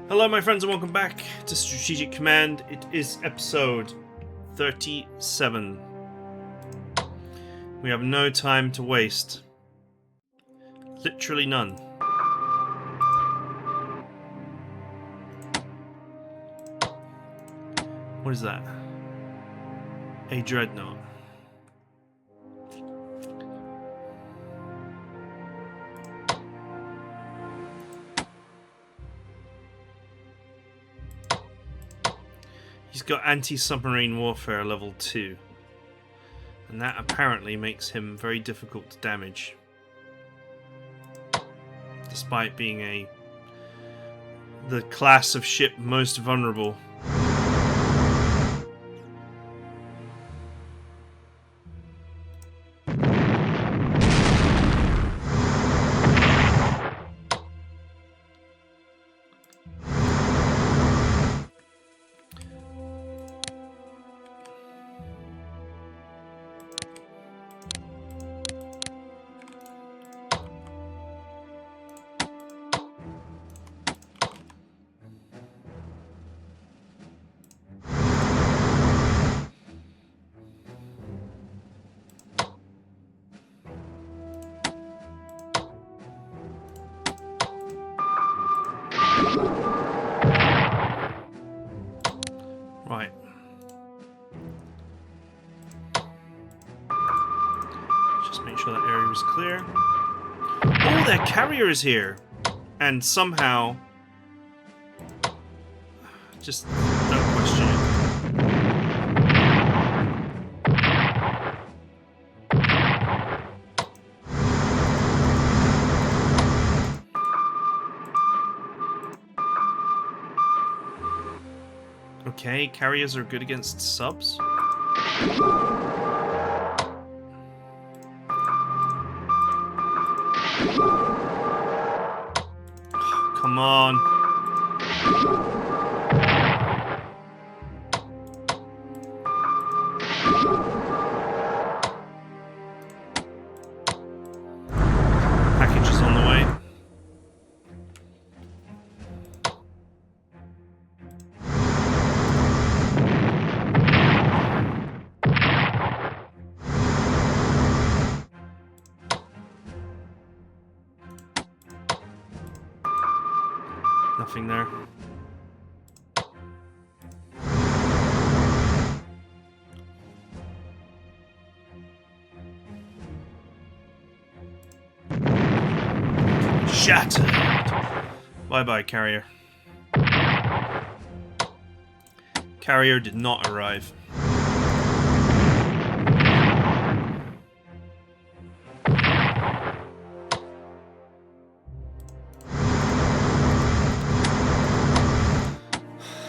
Hello my friends and welcome back to Strategic Command. It is episode 37. We have no time to waste. Literally none. What is that? A dreadnought. He's got anti-submarine warfare level 2. And that apparently makes him very difficult to damage. Despite being the class of ship most vulnerable. Right. Just make sure that area is clear. Oh, their carrier is here! And somehow... Just don't question it. Okay, carriers are good against subs. Come on. Package is on the way. Nothing there. Shattered. Bye-bye, carrier. Carrier did not arrive.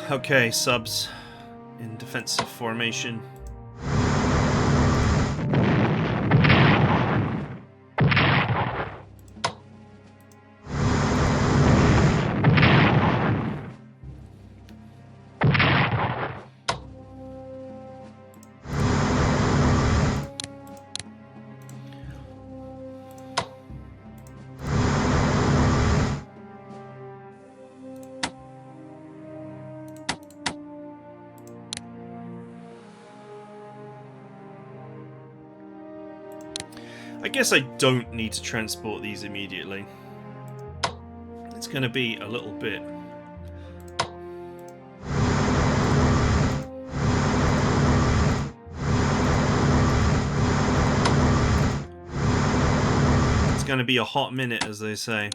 Okay, subs in defensive formation. I guess I don't need to transport these immediately. It's going to be a little bit. It's going to be a hot minute, as they say.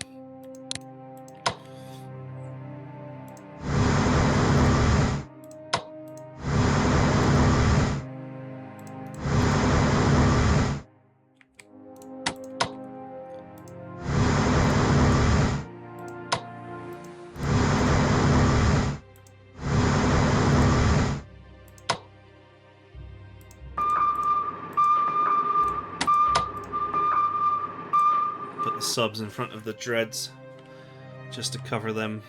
Put the subs in front of the dreads just to cover them.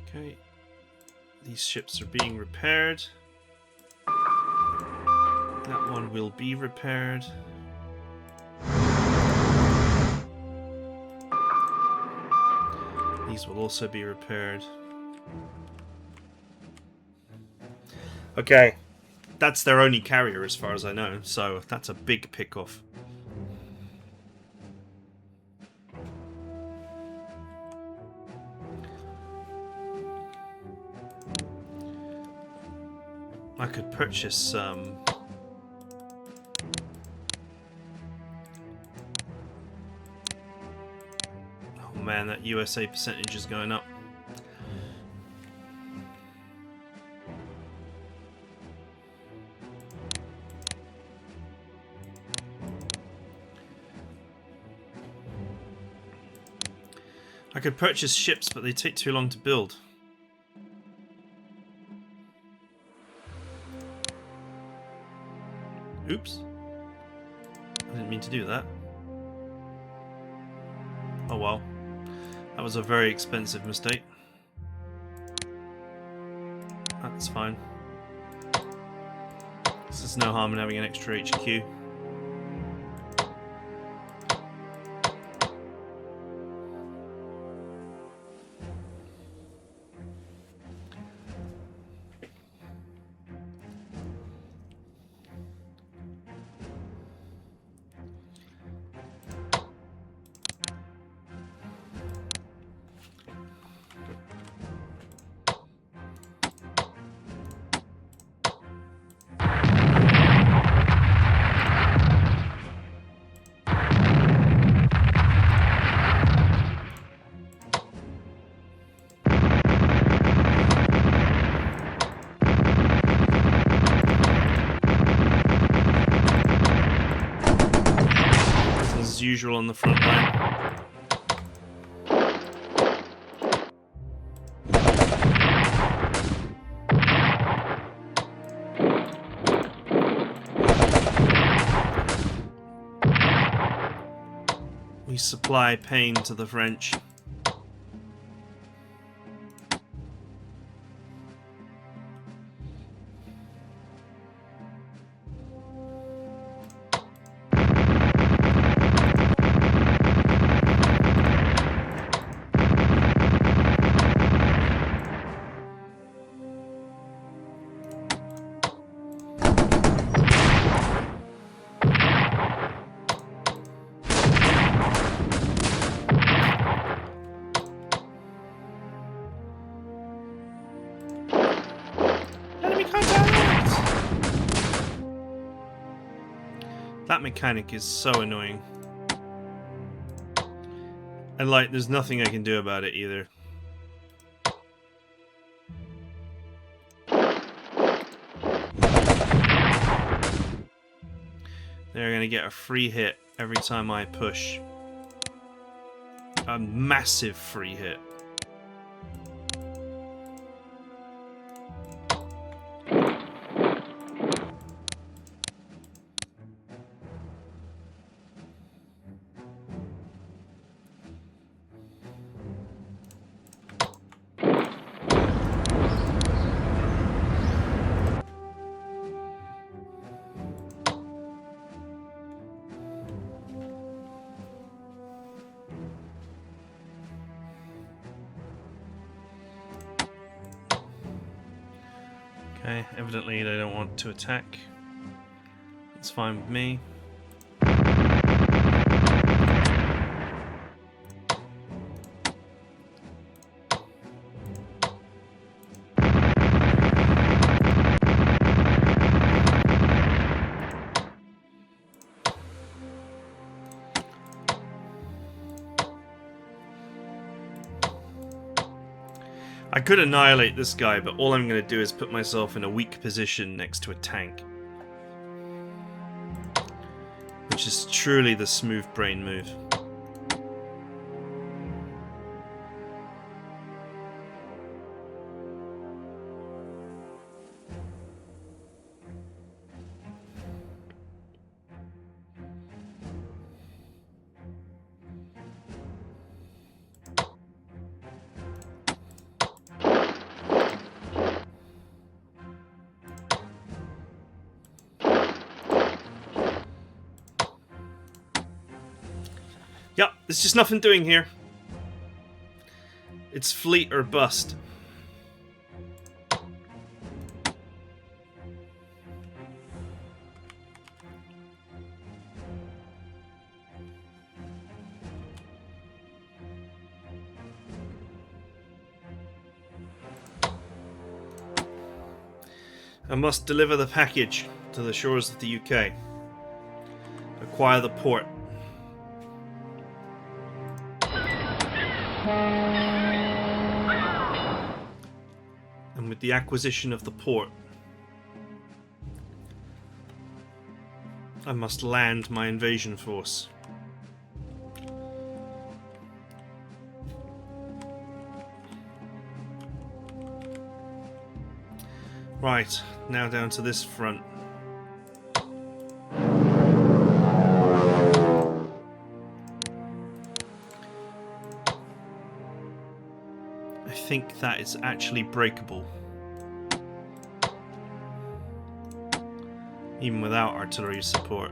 Okay. These ships are being repaired. That one will be repaired. These will also be repaired. Okay, that's their only carrier as far as I know, so that's a big pick-off. I could purchase oh man, that USA percentage is going up. I could purchase ships, but they take too long to build. Oops. I didn't mean to do that. Oh well. That was a very expensive mistake. That's fine. There's no harm in having an extra HQ. As usual on the front line. We supply pain to the French. That mechanic is so annoying. And like, there's nothing I can do about it either. They're gonna get a free hit every time I push. A massive free hit. Okay, evidently they don't want to attack. It's fine with me. I could annihilate this guy, but all I'm going to do is put myself in a weak position next to a tank. Which is truly the smooth brain move. There's just nothing doing here. It's fleet or bust. I must deliver the package to the shores of the UK. Acquire the port. And with the acquisition of the port, I must land my invasion force. Right, now down to this front. I think that is actually breakable. Even without artillery support.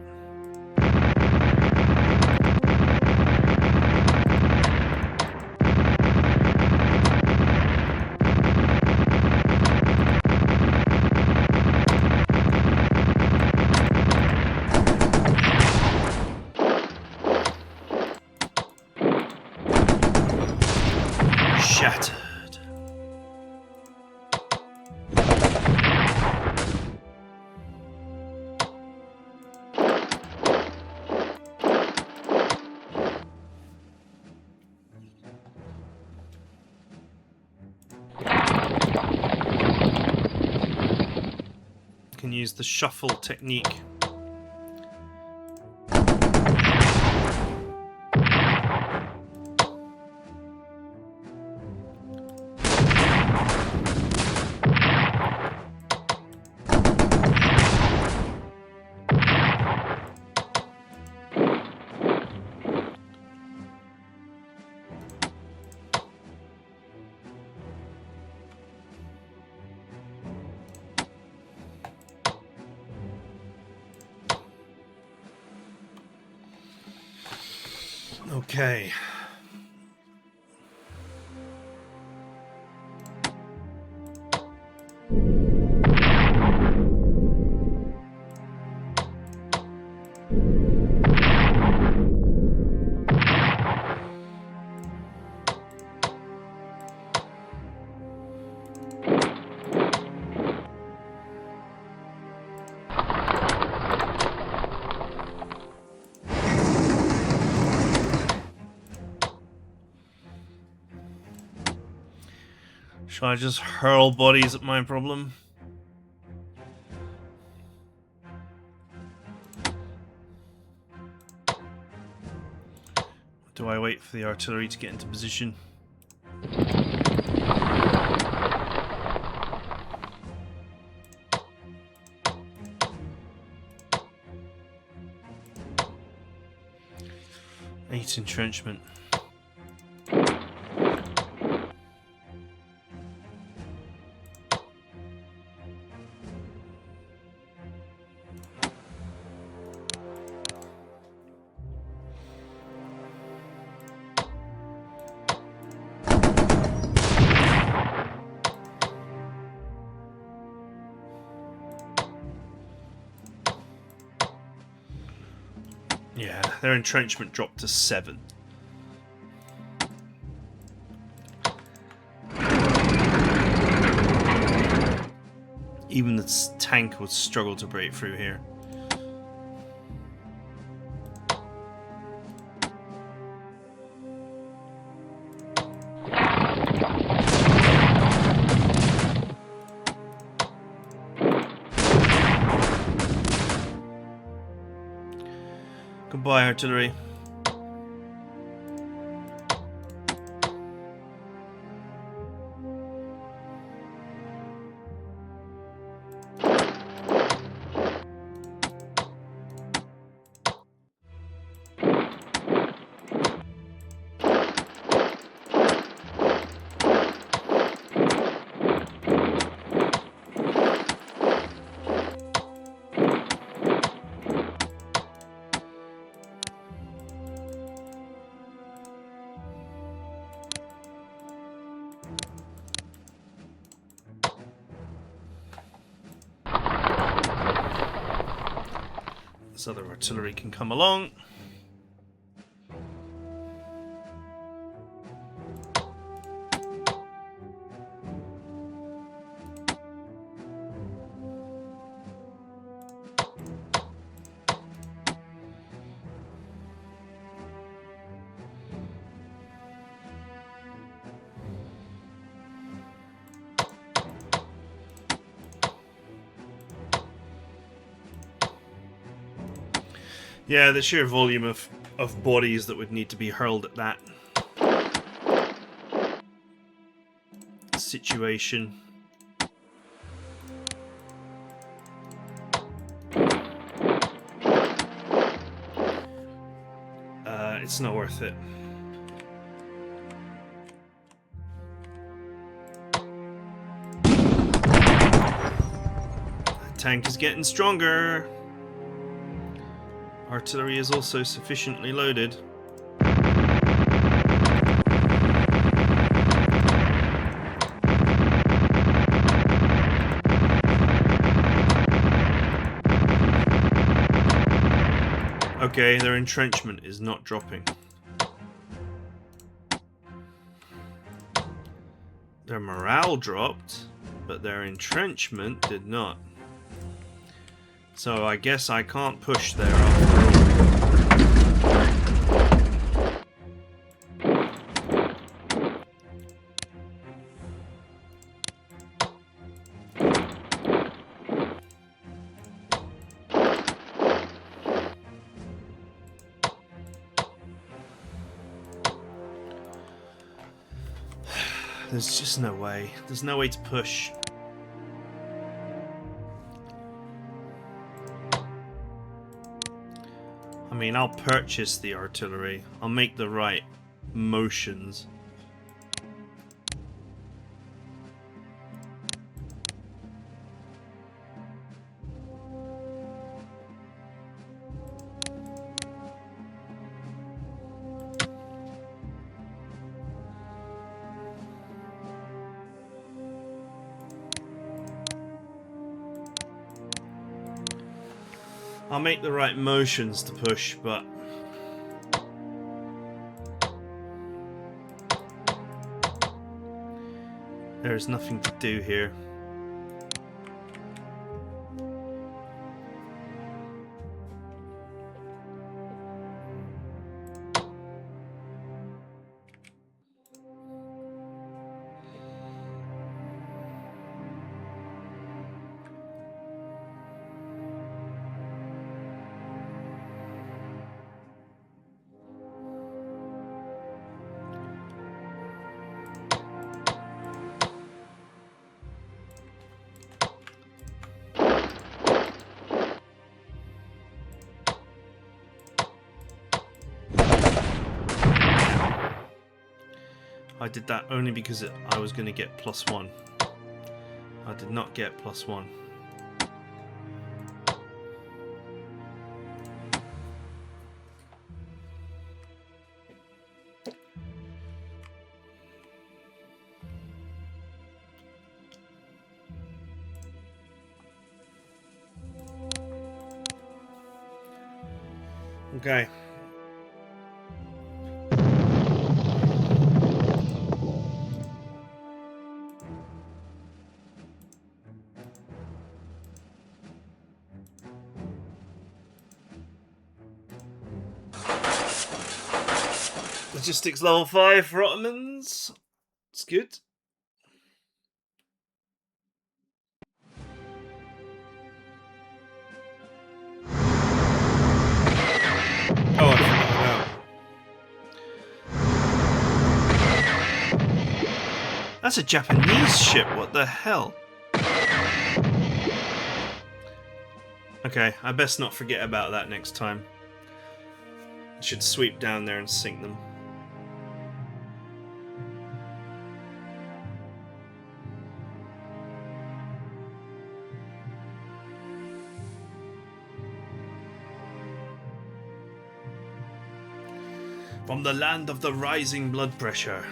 Shattered. Can use the shuffle technique. Okay. Shall I just hurl bodies at my problem? Do I wait for the artillery to get into position? Eight entrenchment. Yeah, their entrenchment dropped to 7. Even the tank would struggle to break through here. Goodbye, artillery. This other artillery can come along. Yeah, the sheer volume of bodies that would need to be hurled at that situation. It's not worth it. The tank is getting stronger. Artillery is also sufficiently loaded. Okay, their entrenchment is not dropping. Their morale dropped, but their entrenchment did not. So I guess I can't push there after all. There's just no way. There's no way to push. I mean, I'll purchase the artillery. I'll make the right motions. I'll make the right motions to push, but there's nothing to do here. I did that only because I was going to get +1. I did not get +1. Okay. Logistics level 5 for Ottomans. It's good. Oh, I forgot about. That's a Japanese ship. What the hell? Okay, I best not forget about that next time. I should sweep down there and sink them. From the land of the rising blood pressure.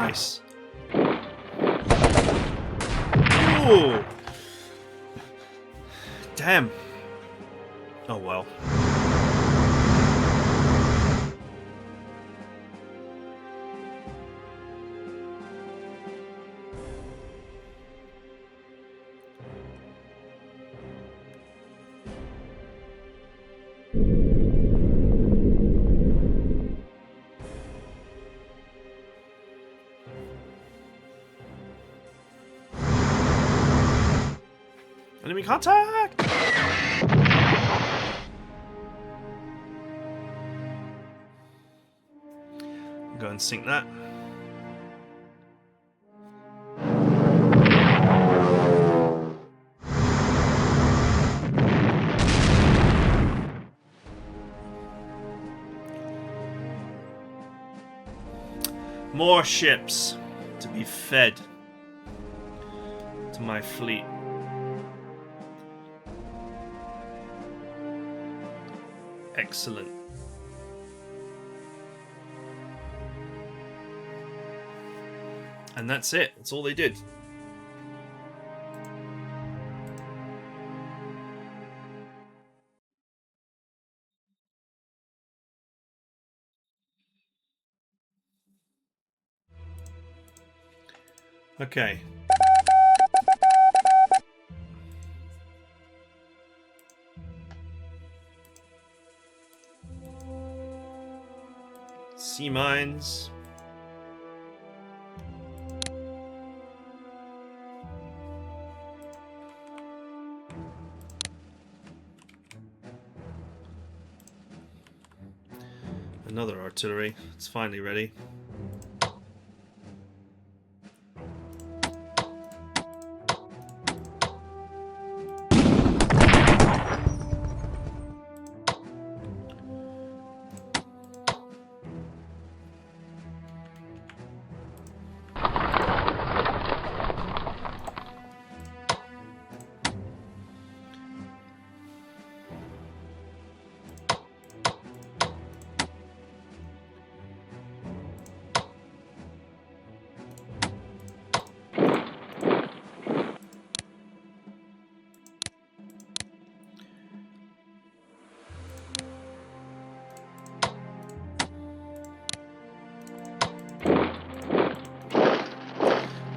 Nice. Ooh. Damn. Oh well. Enemy contact! Go and sink that. More ships to be fed to my fleet. Excellent. And that's it. That's all they did. Okay. Sea mines. Another artillery. It's finally ready.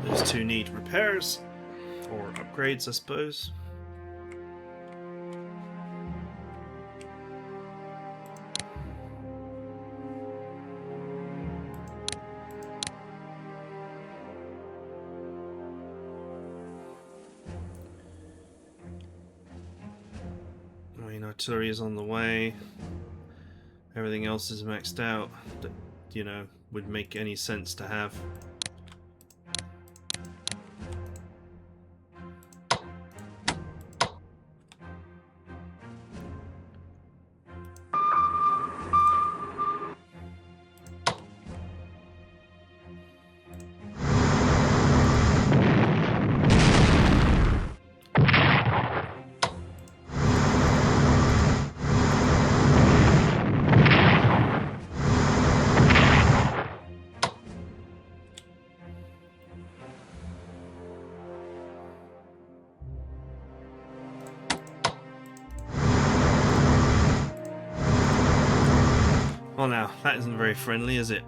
Those two need repairs or upgrades, I suppose. Artillery is on the way. Everything else is maxed out that, you know, would make any sense to have. Well now, that isn't very friendly, is it?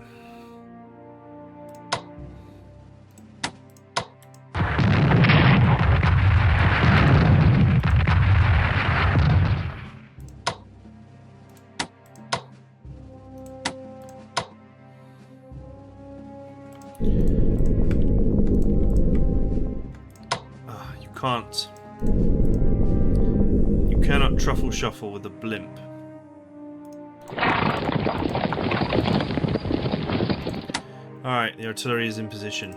You can't. You cannot truffle shuffle with a blimp. Alright, the artillery is in position.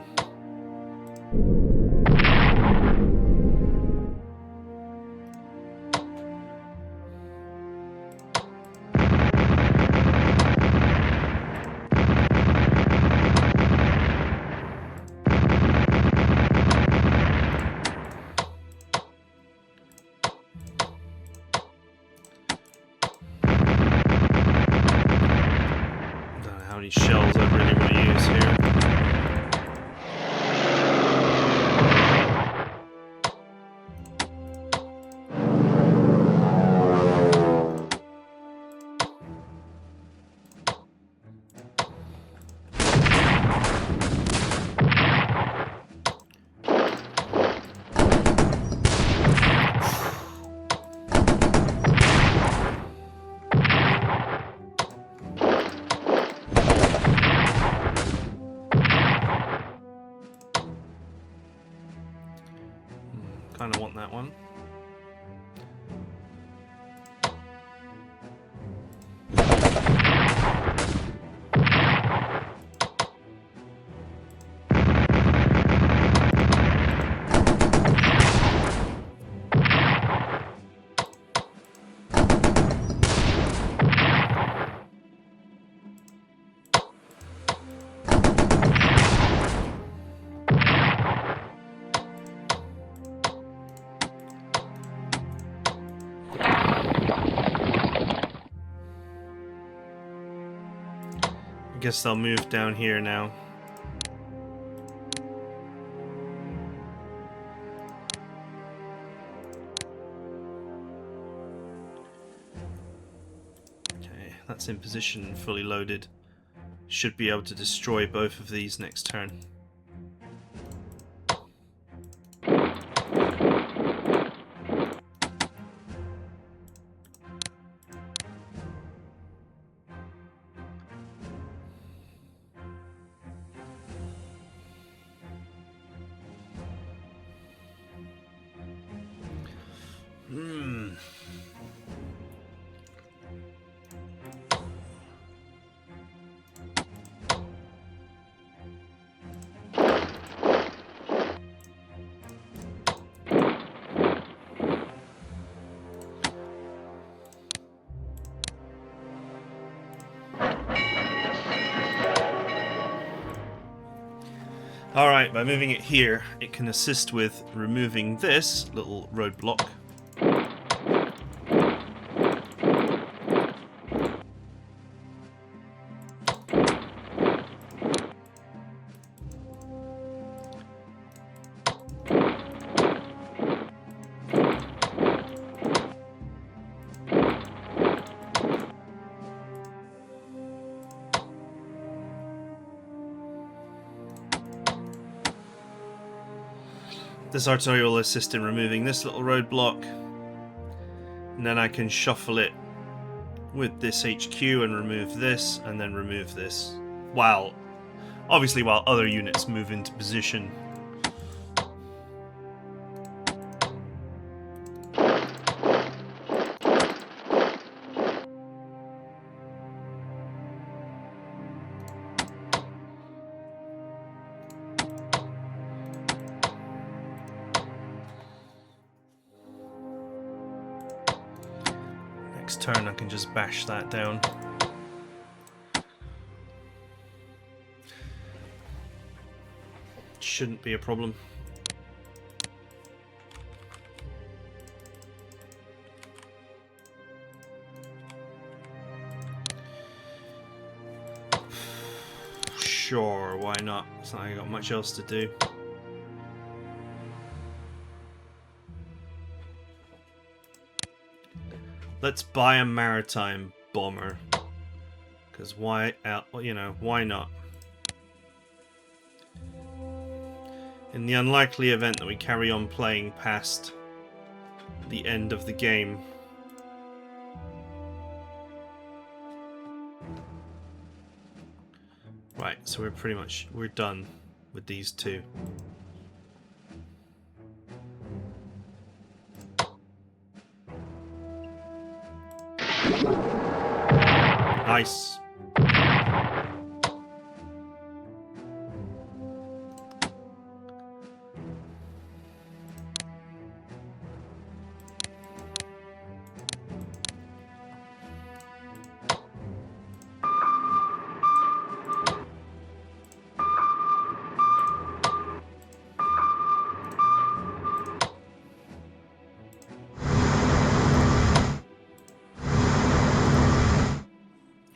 How many shells I really want to use here. Kind of want that one. I guess I'll move down here now. Okay, that's in position and fully loaded. Should be able to destroy both of these next turn. Alright, by moving it here, it can assist with removing this little roadblock. This artillery will assist in removing this little roadblock, and then I can shuffle it with this HQ and remove this, and then remove this, while other units move into position. Next turn I can just bash that down. Shouldn't be a problem. Sure, why not? It's not like I got much else to do. Let's buy a maritime bomber, because why not? In the unlikely event that we carry on playing past the end of the game. Right, so we're done with these two. Nice.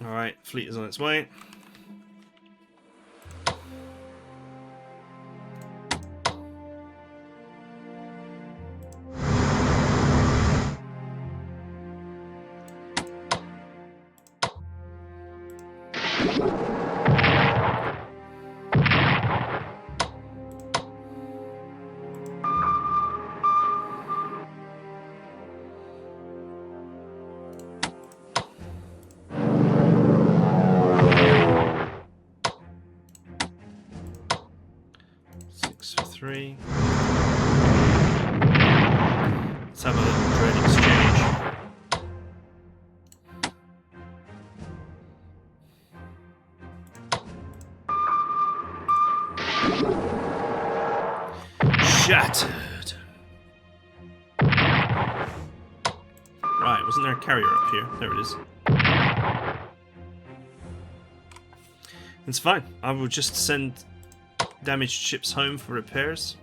Alright, fleet is on its way. Wasn't there a carrier up here? There it is. It's fine. I will just send damaged ships home for repairs.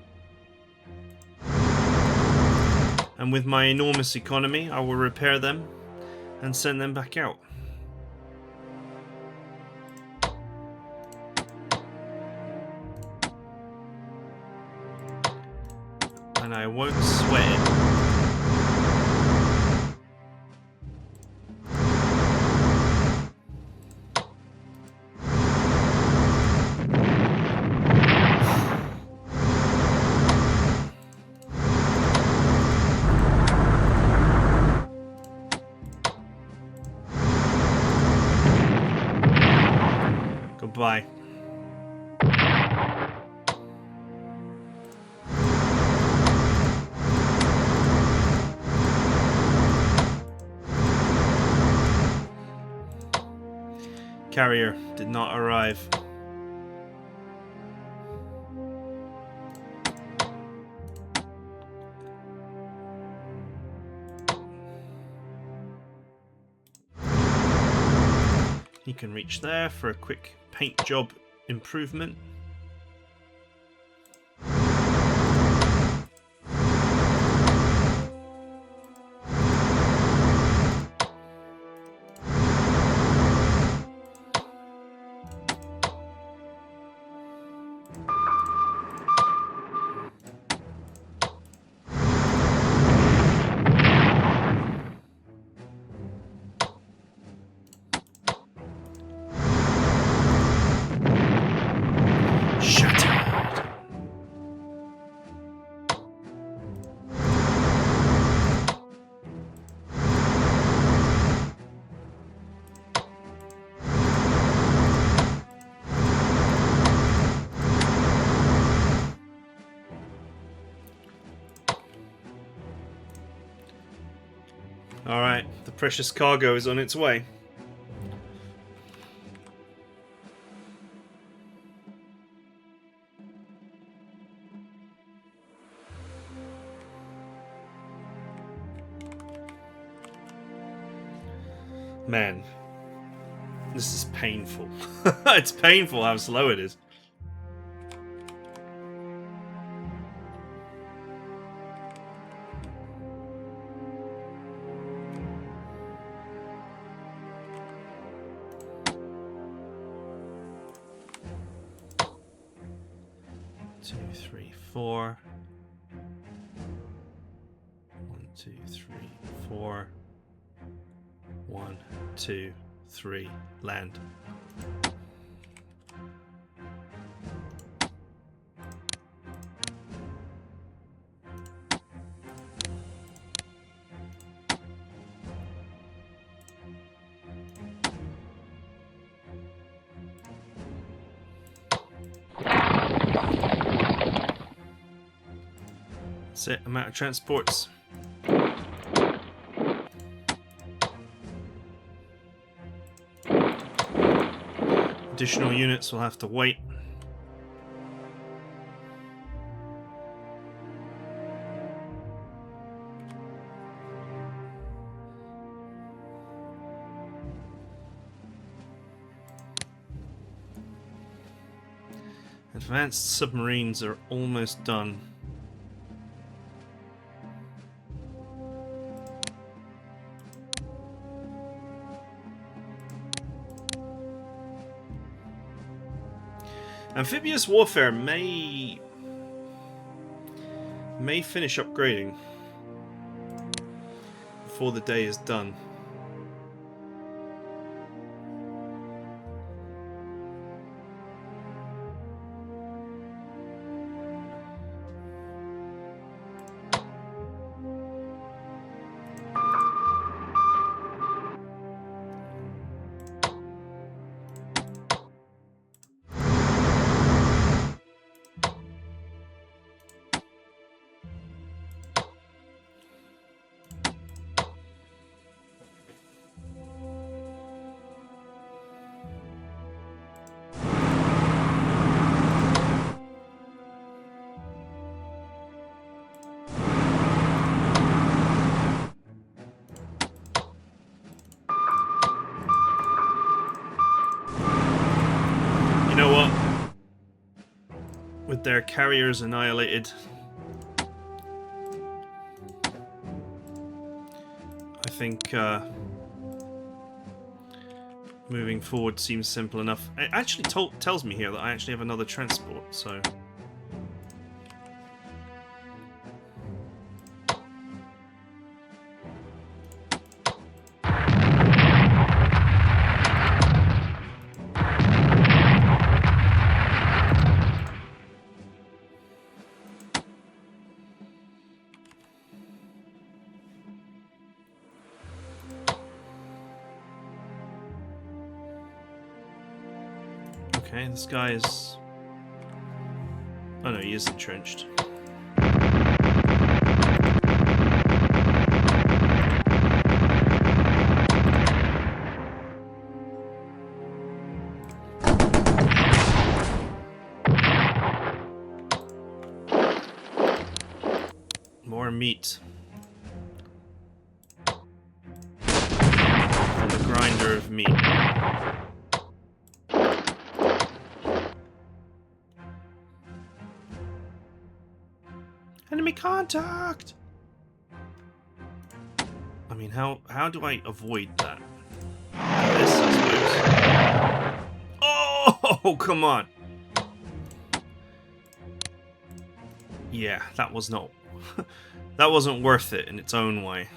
And with my enormous economy, I will repair them and send them back out. And I won't sweat it. Goodbye. Carrier did not arrive. He can reach there for a quick paint job improvement. Alright, the precious cargo is on its way. Man, this is painful. It's painful how slow it is. Two, three, four. 1, 2, 3, 4. 1, 2, 3, land. That's it, I'm out of transports. Additional units will have to wait. Advanced submarines are almost done. Amphibious warfare may finish upgrading before the day is done. with their carriers annihilated. I think moving forward seems simple enough. It actually tells me here that I actually have another transport, so... Okay, this guy is... Oh no, he is entrenched. More meat. From the grinder of meat. Enemy contact! I mean, how do I avoid that? This, I suppose. Oh, come on! Yeah, that was not... that wasn't worth it in its own way.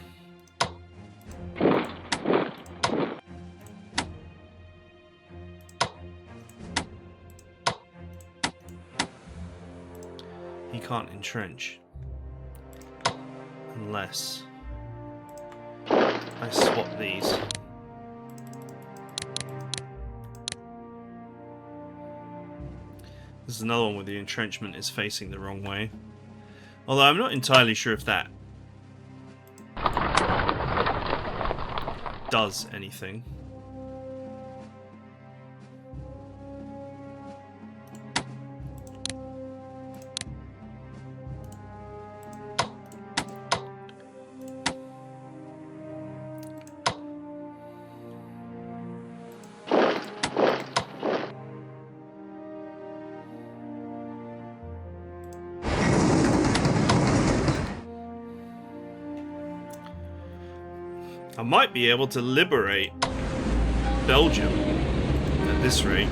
He can't entrench. Unless I swap these. This is another one where the entrenchment is facing the wrong way. Although I'm not entirely sure if that does anything. I might be able to liberate Belgium at this rate.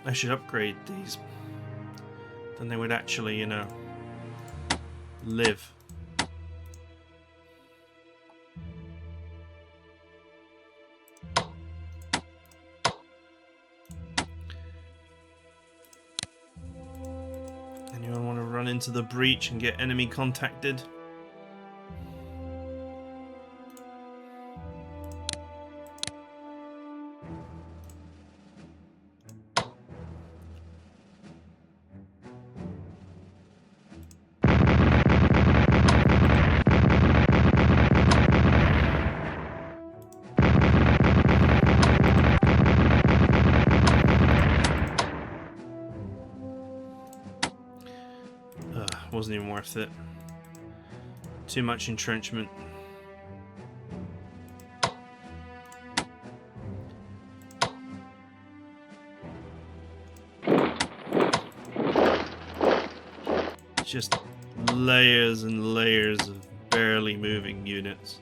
I should upgrade these. Then they would actually, you know, live. Anyone want to run into the breach and get enemy contacted? Wasn't even worth it. Too much entrenchment. Just layers and layers of barely moving units.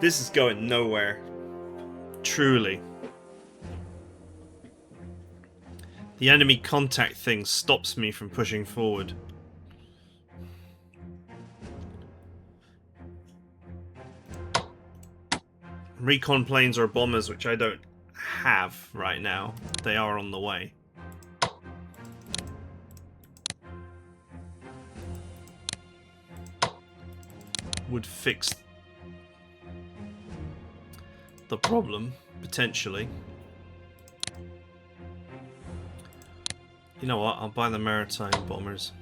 This is going nowhere. Truly. The enemy contact thing stops me from pushing forward. Recon planes or bombers, which I don't have right now. They are on the way. Would fix the problem, potentially. You know what? I'll buy the maritime bombers.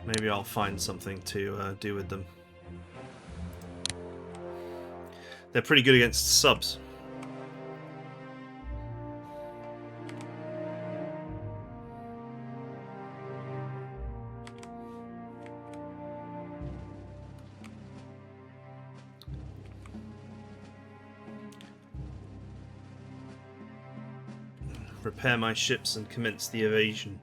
Maybe I'll find something to do with them. They're pretty good against subs. Repair my ships and commence the evasion.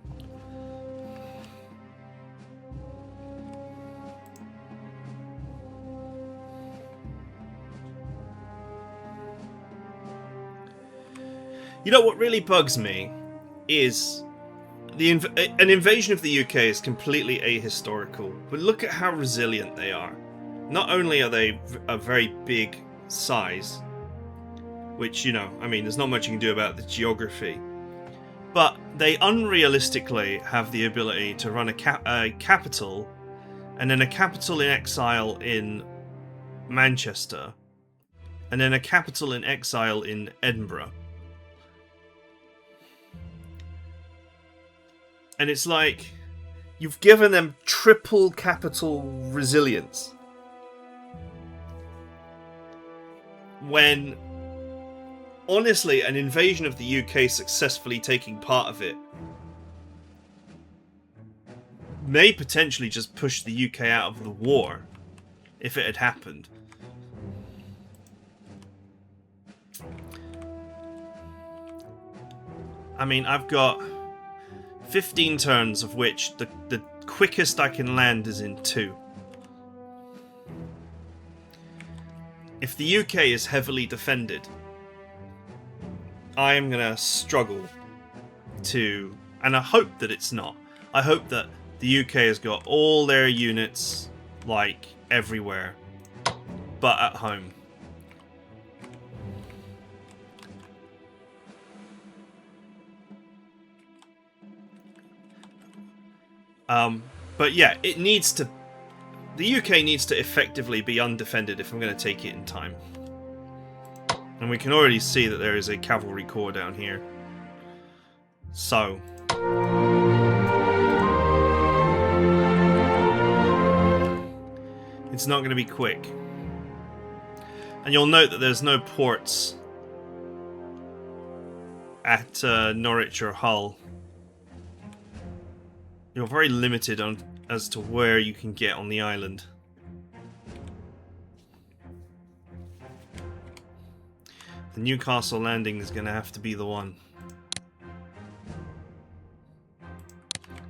You know what really bugs me is an invasion of the UK is completely ahistorical, but look at how resilient they are. Not only are they a very big size, which, you know, I mean, there's not much you can do about the geography, but they unrealistically have the ability to run a capital, and then a capital in exile in Manchester, and then a capital in exile in Edinburgh. And it's like, you've given them triple capital resilience. When, honestly, an invasion of the UK successfully taking part of it may potentially just push the UK out of the war, if it had happened. I mean, I've got 15 turns, of which the quickest I can land is in 2. If the UK is heavily defended, I am going to struggle to... And I hope that it's not. I hope that the UK has got all their units, like, everywhere, but at home. But yeah, it needs to... The UK needs to effectively be undefended if I'm going to take it in time. And we can already see that there is a cavalry corps down here. So... it's not going to be quick. And you'll note that there's no ports at Norwich or Hull. You're very limited on as to where you can get on the island. The Newcastle landing is going to have to be the one.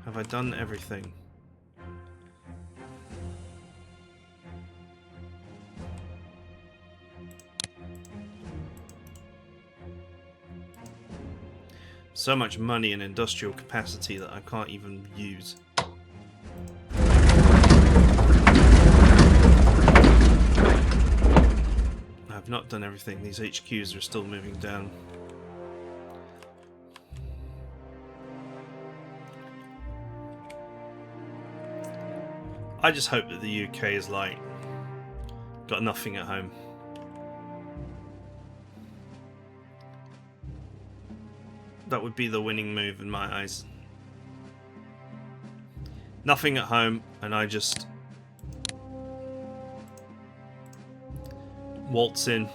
Have I done everything? So much money and industrial capacity that I can't even use. I've not done everything. These HQs are still moving down. I just hope that the UK is like got nothing at home. That would be the winning move in my eyes. Nothing at home, and I just waltz in.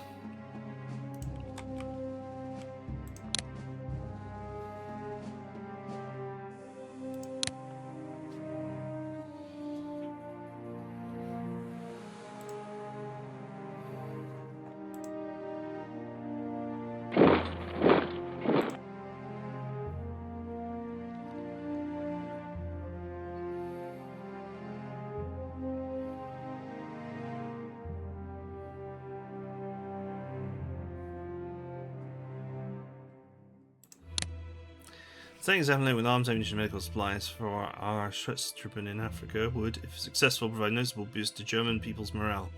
Things happening with arms, ammunition, medical supplies for our Schutztruppen in Africa would, if successful, provide a noticeable boost to German people's morale.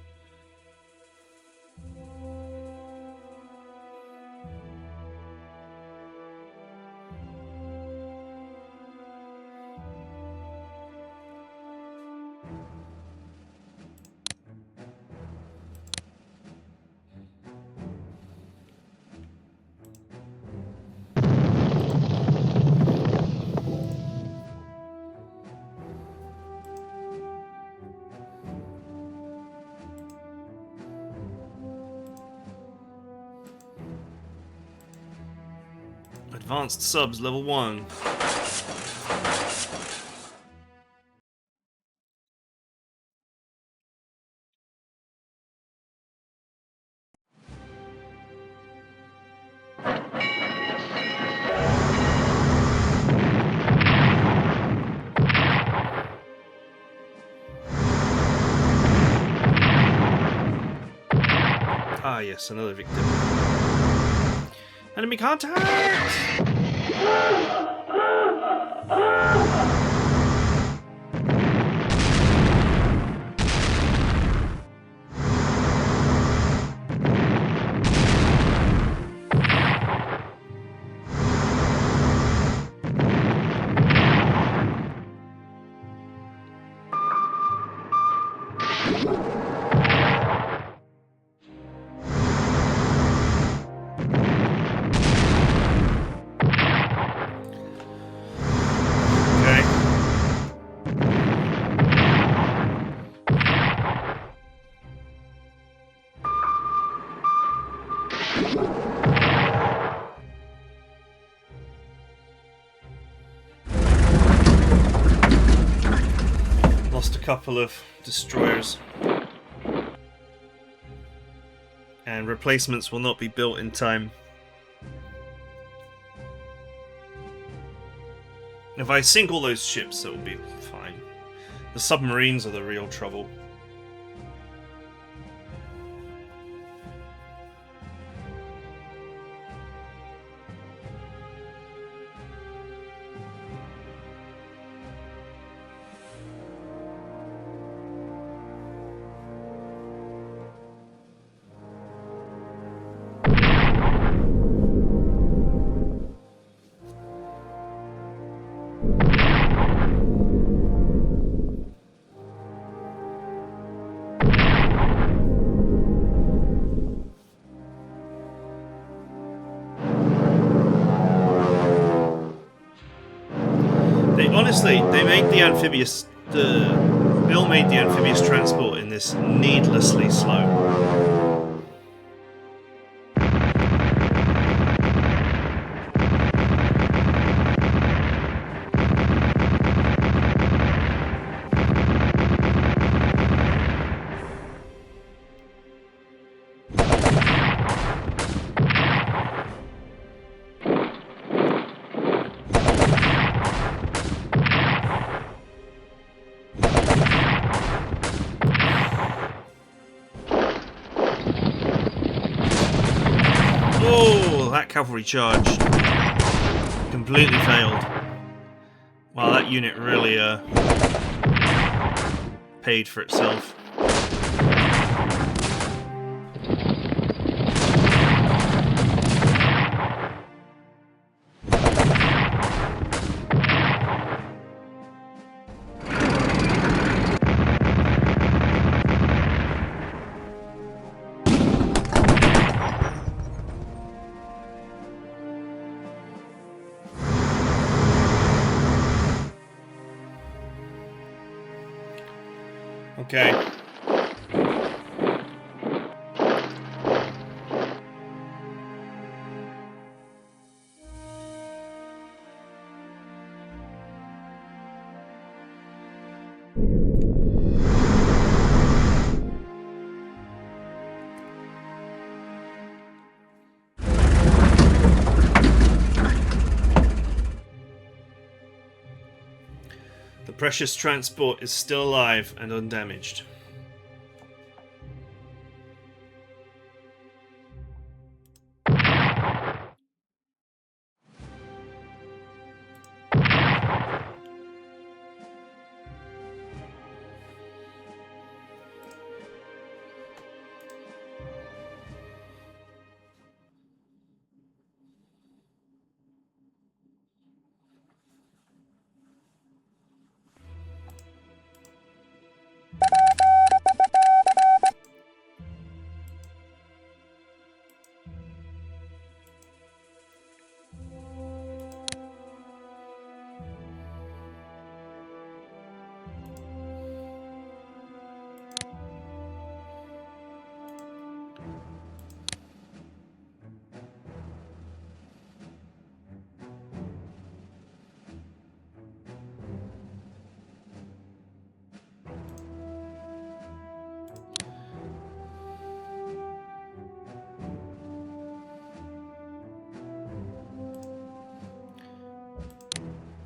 Advanced subs level 1. Ah yes, another victim. Enemy contact! Lost a couple of destroyers. And replacements will not be built in time. If I sink all those ships, it'll be fine. The submarines are the real trouble. Honestly, they made the amphibious. Bill made the amphibious transport in this needlessly slow. Oh, that cavalry charge completely failed. Wow, that unit really paid for itself. Okay. The precious transport is still alive and undamaged.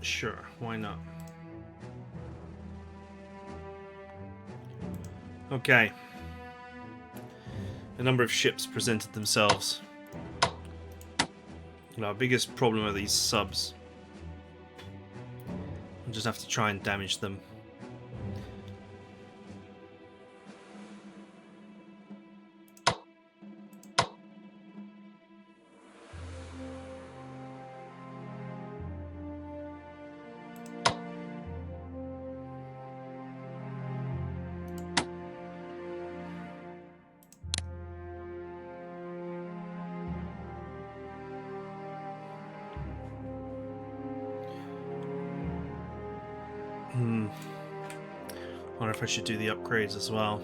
Sure, why not? Okay. A number of ships presented themselves. Our biggest problem are these subs. We'll just have to try and damage them. I wonder if I should do the upgrades as well.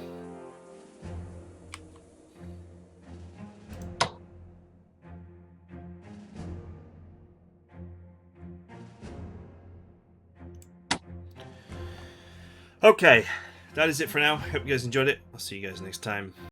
Okay, that is it for now. Hope you guys enjoyed it. I'll see you guys next time.